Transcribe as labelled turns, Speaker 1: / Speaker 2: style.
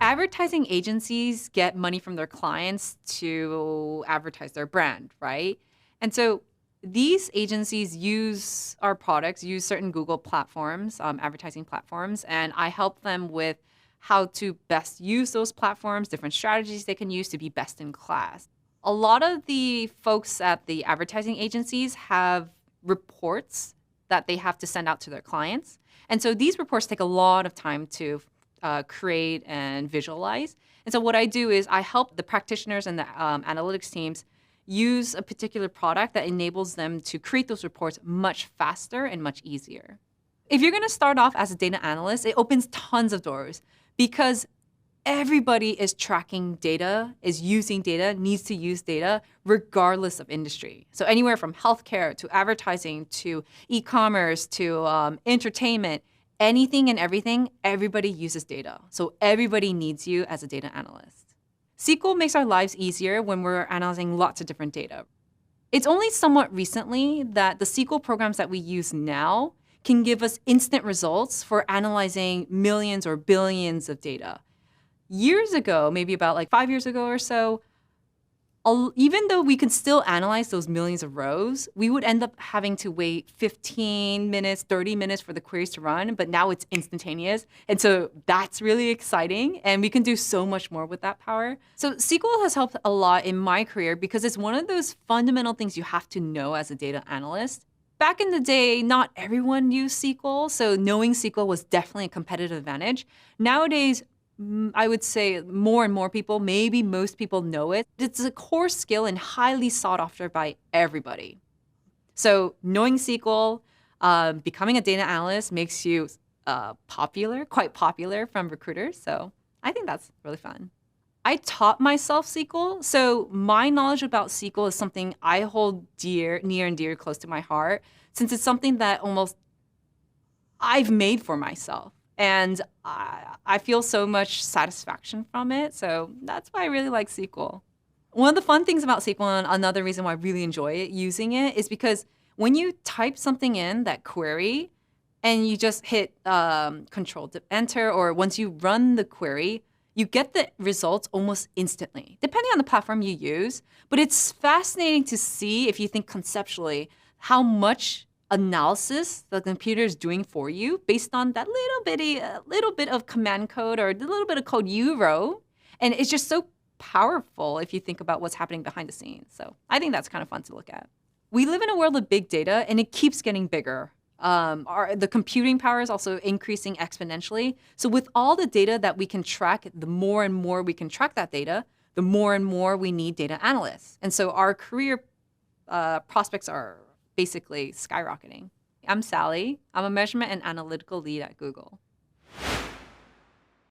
Speaker 1: Advertising agencies get money from their clients to advertise their brand, right? And so these agencies use our products, use certain Google platforms, advertising platforms, and I help them with how to best use those platforms, different strategies they can use to be best in class. A lot of the folks at the advertising agencies have reports that they have to send out to their clients. And so these reports take a lot of time to create and visualize. And so what I do is I help the practitioners and the analytics teams use a particular product that enables them to create those reports much faster and much easier. If you're going to start off as a data analyst, it opens tons of doors because everybody is tracking data, is using data, needs to use data, regardless of industry. So anywhere from healthcare to advertising to e-commerce to entertainment, anything and everything, everybody uses data. So everybody needs you as a data analyst. SQL makes our lives easier when we're analyzing lots of different data. It's only somewhat recently that the SQL programs that we use now can give us instant results for analyzing millions or billions of data. Years ago, maybe about like 5 years ago or so, even though we could still analyze those millions of rows, we would end up having to wait 15 minutes, 30 minutes for the queries to run, but now it's instantaneous. And so that's really exciting, and we can do so much more with that power. So SQL has helped a lot in my career because it's one of those fundamental things you have to know as a data analyst. Back in the day, not everyone used SQL, so knowing SQL was definitely a competitive advantage. Nowadays, I would say more and more people, maybe most people know it. It's a core skill and highly sought after by everybody. So knowing SQL, becoming a data analyst makes you popular, quite popular from recruiters. So I think that's really fun. I taught myself SQL. So my knowledge about SQL is something I hold near and dear, close to my heart, since it's something that almost I've made for myself. And I feel so much satisfaction from it. So that's why I really like SQL. One of the fun things about SQL, and another reason why I really enjoy using it, is because when you type something in, that query, and you just hit Control Enter, or once you run the query, you get the results almost instantly, depending on the platform you use. But it's fascinating to see, if you think conceptually, how much analysis the computer is doing for you based on that little bit of command code or the little bit of code you wrote. And it's just so powerful if you think about what's happening behind the scenes. So I think that's kind of fun to look at. We live in a world of big data, and it keeps getting bigger. The computing power is also increasing exponentially. So with all the data that we can track, the more and more we can track that data, the more and more we need data analysts. And so our career prospects are basically skyrocketing. I'm Sally. I'm a measurement and analytical lead at Google.